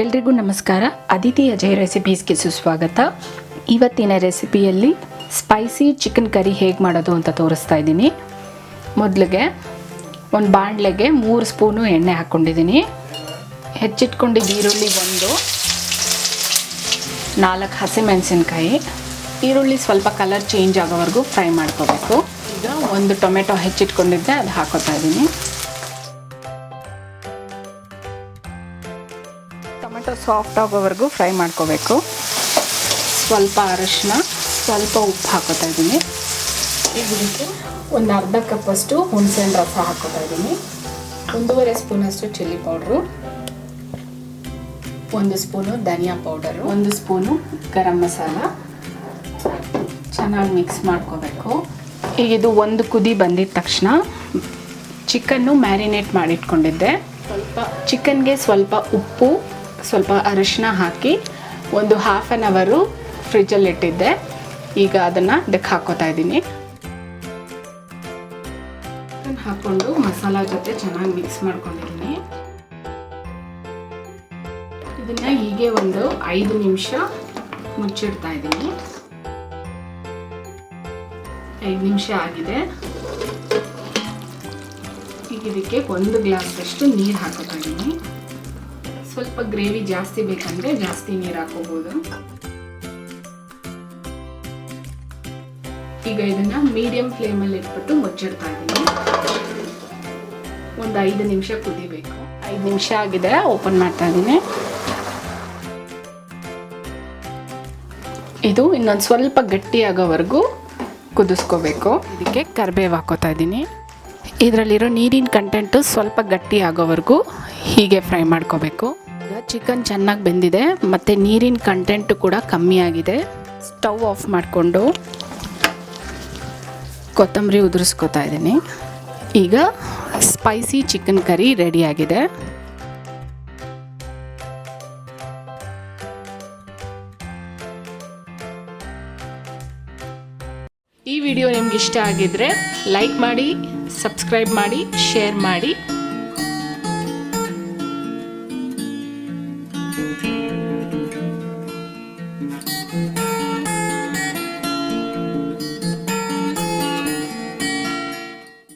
ಎಲ್ರಿಗೂ ನಮಸ್ಕಾರ. ಅದಿತಿ ಅಜಯ್ ರೆಸಿಪೀಸ್ಗೆ ಸುಸ್ವಾಗತ. ಇವತ್ತಿನ ರೆಸಿಪಿಯಲ್ಲಿ ಸ್ಪೈಸಿ ಚಿಕನ್ ಕರಿ ಹೇಗೆ ಮಾಡೋದು ಅಂತ ತೋರಿಸ್ತಾ ಇದ್ದೀನಿ. ಮೊದಲಿಗೆ ಒಂದು ಬಾಣಲೆಗೆ 3 ಸ್ಪೂನು ಎಣ್ಣೆ ಹಾಕ್ಕೊಂಡಿದ್ದೀನಿ. ಹೆಚ್ಚಿಟ್ಕೊಂಡಿದ್ದ ಈರುಳ್ಳಿ 4 ಹಸಿಮೆಣಸಿನ್ಕಾಯಿ. ಈರುಳ್ಳಿ ಸ್ವಲ್ಪ ಕಲರ್ ಚೇಂಜ್ ಆಗೋವರೆಗೂ ಫ್ರೈ ಮಾಡ್ಕೋಬೇಕು. ಈಗ ಒಂದು ಟೊಮೆಟೊ ಹೆಚ್ಚಿಟ್ಕೊಂಡಿದ್ದೆ ಅದು ಹಾಕೋತಾ ಇದ್ದೀನಿ. ಟೊಮೆಟೊ ಸಾಫ್ಟ್ ಆಗೋವರೆಗೂ ಫ್ರೈ ಮಾಡ್ಕೋಬೇಕು. ಸ್ವಲ್ಪ ಅರಿಶಿನ, ಸ್ವಲ್ಪ ಉಪ್ಪು ಹಾಕೋತಾ ಇದ್ದೀನಿ. ಈಗ ಇದಕ್ಕೆ ಒಂದು ಅರ್ಧ ಕಪ್ಪಷ್ಟು ಹುಣಸೆಹಣ್ಣು ರಸ ಹಾಕೋತಾ ಇದ್ದೀನಿ. 1.5 ಸ್ಪೂನಷ್ಟು ಚಿಲ್ಲಿ ಪೌಡ್ರು, 1 ಸ್ಪೂನು ಧನಿಯಾ ಪೌಡರು, 1 ಸ್ಪೂನು ಗರಂ ಮಸಾಲ. ಚೆನ್ನಾಗಿ ಮಿಕ್ಸ್ ಮಾಡ್ಕೋಬೇಕು. ಈಗ ಇದು ಒಂದು ಕುದಿ ಬಂದಿದ ತಕ್ಷಣ ಚಿಕನ್ನು ಮ್ಯಾರಿನೇಟ್ ಮಾಡಿಟ್ಕೊಂಡಿದ್ದೆ. ಚಿಕನ್ಗೆ ಸ್ವಲ್ಪ ಉಪ್ಪು, ಸ್ವಲ್ಪ ಅರಿಶಿನ ಹಾಕಿ ಒಂದು 1/2 ಅವರು ಫ್ರಿಜ್ಜಲ್ಲಿ ಇಟ್ಟಿದ್ದೆ. ಈಗ ಅದನ್ನು ಇದಕ್ಕೆ ಹಾಕೋತಾ ಇದ್ದೀನಿ. ಹಾಕ್ಕೊಂಡು ಮಸಾಲ ಜೊತೆ ಚೆನ್ನಾಗಿ ಮಿಕ್ಸ್ ಮಾಡ್ಕೊಂಡಿದ್ದೀನಿ. ಇದನ್ನು ಹೀಗೆ ಒಂದು 5 ನಿಮಿಷ ಮುಚ್ಚಿಡ್ತಾ ಇದ್ದೀನಿ. 5 ನಿಮಿಷ ಆಗಿದೆ. ಈಗ ಇದಕ್ಕೆ 1 ಗ್ಲಾಸಷ್ಟು ನೀರು ಹಾಕೋತಾ ಇದ್ದೀನಿ. ಸ್ವಲ್ಪ ಗ್ರೇವಿ ಜಾಸ್ತಿ ಬೇಕಂದ್ರೆ ಜಾಸ್ತಿ ನೀರು ಹಾಕೋಬಹುದು. ಈಗ ಇದನ್ನ ಮೀಡಿಯಂ ಫ್ಲೇಮಲ್ಲಿ ಇಟ್ಬಿಟ್ಟು ಮುಚ್ಚಿಡ್ತಾ ಇದ್ದೀನಿ. ಒಂದು 5 ನಿಮಿಷ ಕುದಿಬೇಕು. 5 ನಿಮಿಷ ಆಗಿದೆ, ಓಪನ್ ಮಾಡ್ತಾ ಇದ್ದೀನಿ. ಇದು ಇನ್ನೊಂದು ಸ್ವಲ್ಪ ಗಟ್ಟಿ ಆಗೋವರೆಗೂ ಕುದಿಸ್ಕೋಬೇಕು. ಇದಕ್ಕೆ ಕರಿಬೇವು ಹಾಕೋತಾ ಇದ್ದೀನಿ. ಇದರಲ್ಲಿರೋ ನೀರಿನ ಕಂಟೆಂಟು ಸ್ವಲ್ಪ ಗಟ್ಟಿ ಆಗೋವರೆಗೂ ಹೀಗೆ ಫ್ರೈ ಮಾಡ್ಕೋಬೇಕು. ಈಗ ಚಿಕನ್ ಚೆನ್ನಾಗಿ ಬೆಂದಿದೆ ಮತ್ತು ನೀರಿನ ಕಂಟೆಂಟು ಕೂಡ ಕಮ್ಮಿ ಆಗಿದೆ. ಸ್ಟವ್ ಆಫ್ ಮಾಡಿಕೊಂಡು ಕೊತ್ತಂಬರಿ ಉದುರಿಸ್ಕೋತಾ ಇದ್ದೀನಿ. ಈಗ ಸ್ಪೈಸಿ ಚಿಕನ್ ಕರಿ ರೆಡಿಯಾಗಿದೆ. ಈ ವಿಡಿಯೋ ನಿಮ್ಗೆ ಇಷ್ಟ ಆಗಿದ್ರೆ ಲೈಕ್ ಮಾಡಿ, ಸಬ್ಸ್ಕ್ರೈಬ್ ಮಾಡಿ, ಶೇರ್ ಮಾಡಿ.